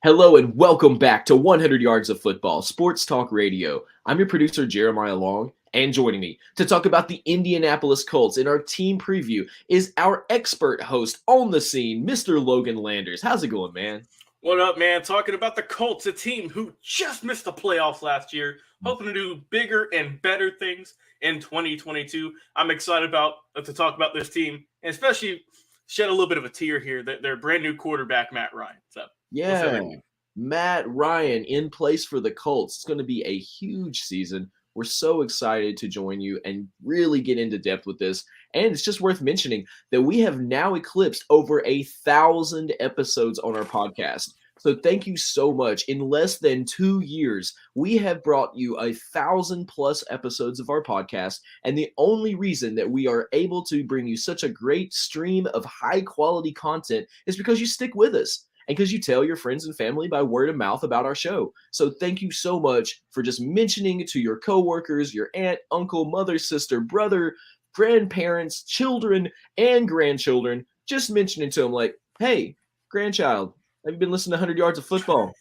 Hello and welcome back to 100 Yards of Football, Sports Talk Radio. I'm your producer, Jeremiah Long, and joining me to talk about the Indianapolis Colts in our team preview is our expert host on the scene, Mr. Logan Landers. How's it going, man? What up, man? Talking about the Colts, a team who just missed the playoffs last year, hoping to do bigger and better things in 2022. I'm excited to talk about this team, and especially shed a little bit of a tear here that their brand new quarterback, Matt Ryan. So we'll say Yeah, what we do. Matt Ryan in place for the Colts. It's going to be a huge season. We're so excited to join you and really get into depth with this. And it's just worth mentioning that we have now eclipsed over 1,000 episodes on our podcast. So thank you so much. In less than 2 years, we have brought you 1,000+ episodes of our podcast. And the only reason that we are able to bring you such a great stream of high quality content is because you stick with us and because you tell your friends and family by word of mouth about our show. So thank you so much for just mentioning it to your coworkers, your aunt, uncle, mother, sister, brother, grandparents, children, and grandchildren. Just mentioning to them like, hey, grandchild, have you been listening to 100 Yards of Football?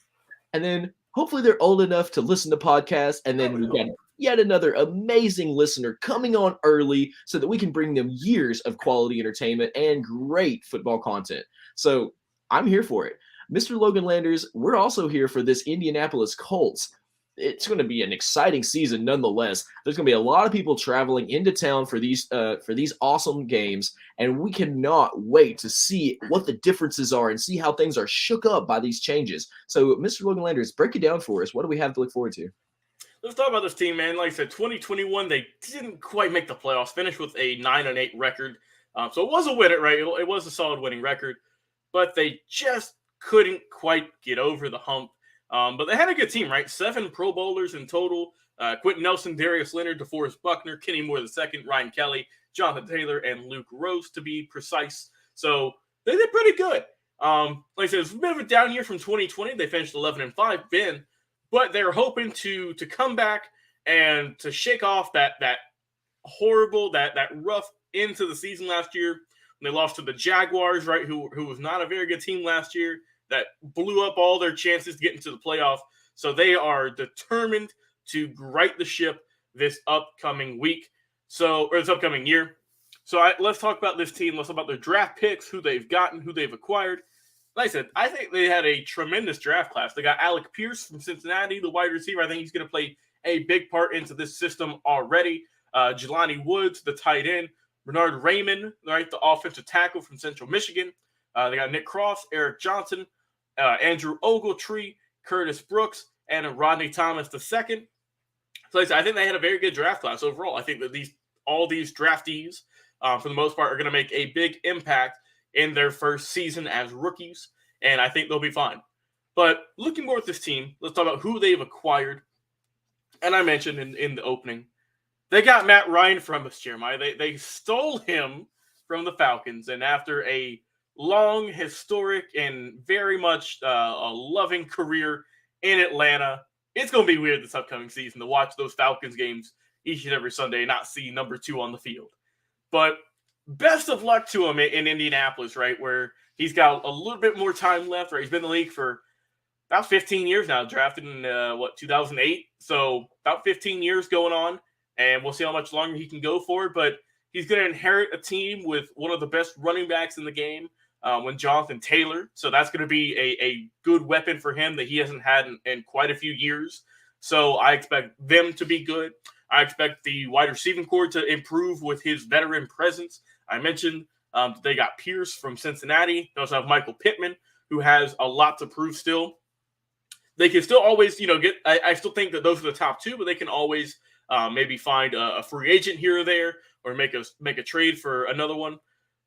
And then hopefully they're old enough to listen to podcasts. And then we've got yet another amazing listener coming on early so that we can bring them years of quality entertainment and great football content. So I'm here for it. Mr. Logan Landers, we're also here for this Indianapolis Colts. It's going to be an exciting season nonetheless. There's going to be a lot of people traveling into town for these awesome games, and we cannot wait to see what the differences are and see how things are shook up by these changes. So, Mr. Logan Landers, break it down for us. What do we have to look forward to? Let's talk about this team, man. Like I said, 2021, they didn't quite make the playoffs, finished with a 9-8 record. So it was a win, right? It was a solid winning record, but they just couldn't quite get over the hump. But they had a good team, right? 7 Pro Bowlers in total. Quentin Nelson, Darius Leonard, DeForest Buckner, Kenny Moore II, Ryan Kelly, Jonathan Taylor, and Luke Rose, to be precise. So they did pretty good. Like I said, it's a bit of a down year from 2020. They finished 11-5, Ben, but they're hoping to come back and to shake off that horrible, that rough end to the season last year. They lost to the Jaguars, right, who was not a very good team last year, that blew up all their chances to get into the playoff. So they are determined to right the ship this upcoming this upcoming year. So let's talk about this team. Let's talk about their draft picks, who they've gotten, who they've acquired. Like I said, I think they had a tremendous draft class. They got Alec Pierce from Cincinnati, the wide receiver. I think he's going to play a big part into this system already. Jelani Woods, the tight end. Bernard Raymond, right, the offensive tackle from Central Michigan. They got Nick Cross, Eric Johnson, Andrew Ogletree, Curtis Brooks, and Rodney Thomas II. So I think they had a very good draft class overall. I think that all these draftees, for the most part, are going to make a big impact in their first season as rookies, and I think they'll be fine. But looking more at this team, let's talk about who they've acquired. And I mentioned in the opening, they got Matt Ryan from us, Jeremiah. They stole him from the Falcons, and after a long, historic, and very much a loving career in Atlanta, it's going to be weird this upcoming season to watch those Falcons games each and every Sunday and not see number 2 on the field. But best of luck to him in Indianapolis, right, where he's got a little bit more time left, right? He's been in the league for about 15 years now, drafted in, 2008? So about 15 years going on. And we'll see how much longer he can go for. But he's going to inherit a team with one of the best running backs in the game, when Jonathan Taylor. So that's going to be a good weapon for him that he hasn't had in quite a few years. So I expect them to be good. I expect the wide receiving core to improve with his veteran presence. I mentioned they got Pierce from Cincinnati. They also have Michael Pittman, who has a lot to prove still. They can still always, get. I still think that those are the top 2, but they can always maybe find a free agent here or there, or make a trade for another one.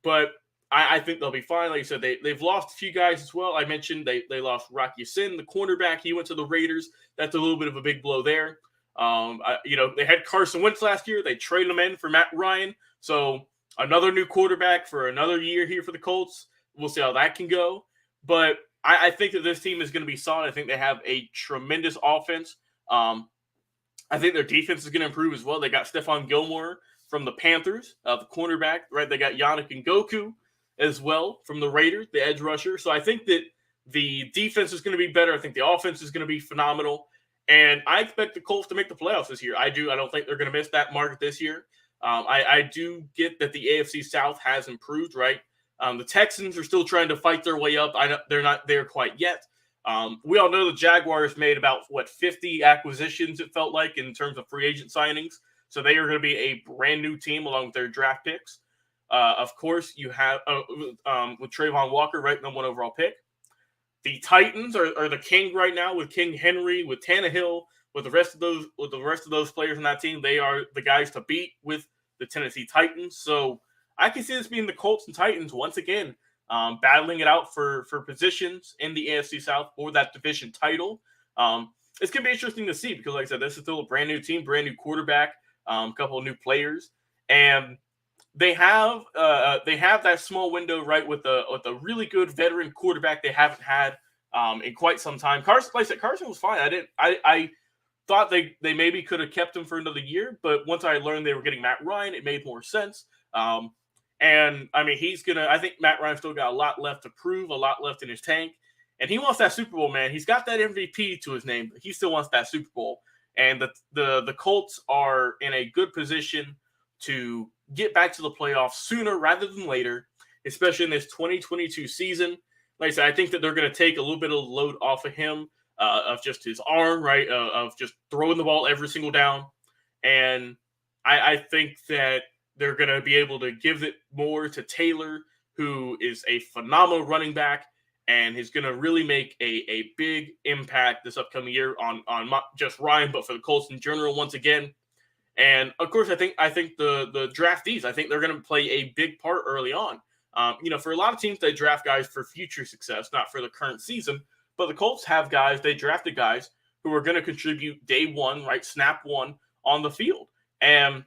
But I think they'll be fine. Like you said, they've lost a few guys as well. I mentioned they lost Rocky Sin, the cornerback. He went to the Raiders. That's a little bit of a big blow there. They had Carson Wentz last year. They traded him in for Matt Ryan. So another new quarterback for another year here for the Colts. We'll see how that can go. But I think that this team is going to be solid. I think they have a tremendous offense. I think their defense is going to improve as well. They got Stephon Gilmore from the Panthers, the cornerback, right? They got Yannick Ngakoue as well from the Raiders, the edge rusher. So I think that The defense is going to be better. I think the offense is going to be phenomenal. And I expect the Colts to make the playoffs this year. I do. I don't think they're going to miss that mark this year. I do get that the AFC South has improved, right? The Texans are still trying to fight their way up. I know they're not there quite yet. We all know the Jaguars made about, 50 acquisitions, it felt like, in terms of free agent signings. So they are going to be a brand new team along with their draft picks. Of course, you have with Trayvon Walker, right, number 1 overall pick. The Titans are the king right now with King Henry, with Tannehill, with the rest of those players on that team. They are the guys to beat with the Tennessee Titans. So I can see this being the Colts and Titans once again, battling it out for positions in the AFC South for that division title. It's going to be interesting to see because, like I said, this is still a brand new team, brand new quarterback, a couple of new players, and they have that small window, right, with a really good veteran quarterback they haven't had in quite some time. Carson, like I said, Carson was fine. I thought they maybe could have kept him for another year, but once I learned they were getting Matt Ryan, it made more sense. And I mean, I think Matt Ryan still got a lot left to prove, a lot left in his tank, and he wants that Super Bowl, man. He's got that MVP to his name, but he still wants that Super Bowl. And the Colts are in a good position to get back to the playoffs sooner rather than later, especially in this 2022 season. Like I said, I think that they're going to take a little bit of the load off of him, of just his arm, right, of just throwing the ball every single down. And I think that they're going to be able to give it more to Taylor, who is a phenomenal running back and is going to really make a big impact this upcoming year on not just Ryan, but for the Colts in general once again. And of course, I think the draftees, I think they're going to play a big part early on. For a lot of teams, they draft guys for future success, not for the current season. But the Colts have guys, they drafted guys who are going to contribute day one, right, snap one on the field. And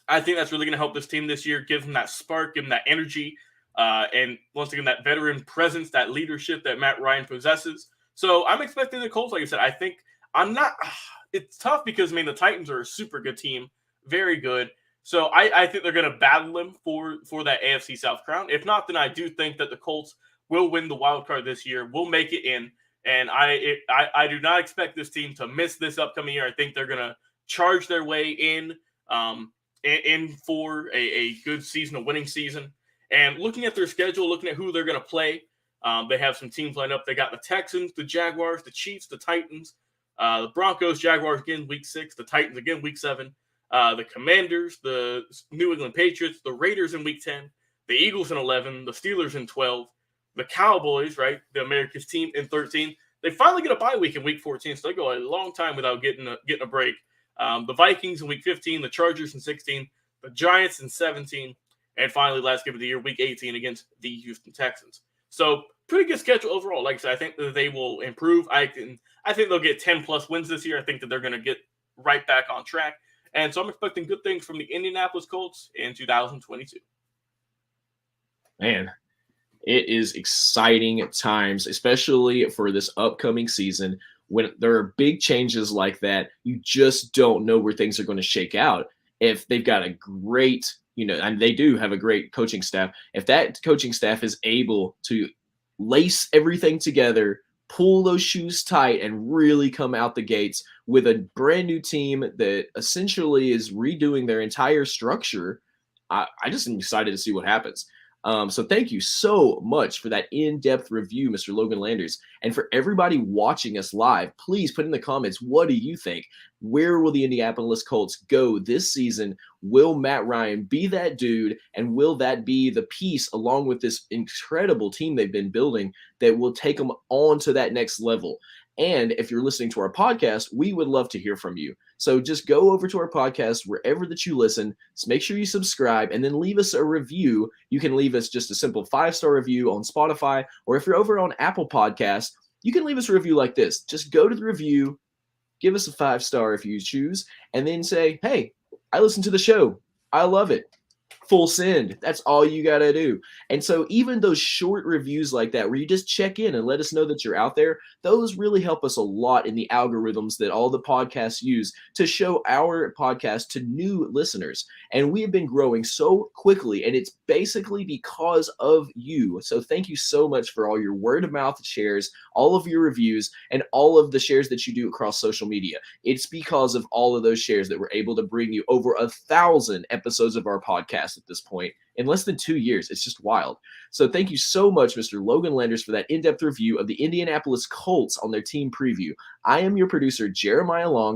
I think that's really going to help this team this year, give them that spark, give them that energy, and once again, that veteran presence, that leadership that Matt Ryan possesses. So I'm expecting the Colts, like I said, I think I'm not – it's tough because, I mean, the Titans are a super good team, very good. So I think they're going to battle them for that AFC South crown. If not, then I do think that the Colts will win the wild card this year, will make it in. And I do not expect this team to miss this upcoming year. I think they're going to charge their way in for a good season, a winning season. And looking at their schedule, looking at who they're going to play, they have some teams lined up. They got the Texans, the Jaguars, the Chiefs, the Titans, the Broncos, Jaguars again, week 6, the Titans again, week 7, the Commanders, the New England Patriots, the Raiders in week 10, the Eagles in 11, the Steelers in 12, the Cowboys, right, the America's team in 13. They finally get a bye week in week 14, so they go a long time without getting a break. The Vikings in week 15, the Chargers in 16, the Giants in 17, and finally, last game of the year, week 18 against the Houston Texans. So pretty good schedule overall. Like I said, I think that they will improve. I think they'll get 10-plus wins this year. I think that they're going to get right back on track. And so I'm expecting good things from the Indianapolis Colts in 2022. Man, it is exciting times, especially for this upcoming season. When there are big changes like that, you just don't know where things are going to shake out. If they've got a great, and they do have a great coaching staff, if that coaching staff is able to lace everything together, pull those shoes tight, and really come out the gates with a brand new team that essentially is redoing their entire structure, I just am excited to see what happens. So thank you so much for that in-depth review, Mr. Logan Landers. And for everybody watching us live, please put in the comments, what do you think? Where will the Indianapolis Colts go this season? Will Matt Ryan be that dude? And will that be the piece, along with this incredible team they've been building, that will take them on to that next level? And if you're listening to our podcast, we would love to hear from you. So just go over to our podcast, wherever that you listen, just make sure you subscribe, and then leave us a review. You can leave us just a simple 5-star review on Spotify, or if you're over on Apple Podcasts, you can leave us a review like this. Just go to the review, give us a 5-star if you choose, and then say, hey, I listened to the show. I love it. full send. That's all you got to do. And so even those short reviews like that, where you just check in and let us know that you're out there, those really help us a lot in the algorithms that all the podcasts use to show our podcast to new listeners. And we have been growing so quickly, and it's basically because of you. So thank you so much for all your word of mouth shares, all of your reviews, and all of the shares that you do across social media. It's because of all of those shares that we're able to bring you over 1,000 episodes of our podcast at this point in less than 2 years. It's just wild. So thank you so much, Mr. Logan Landers, for that in-depth review of the Indianapolis Colts on their team preview. I am your producer, Jeremiah Long.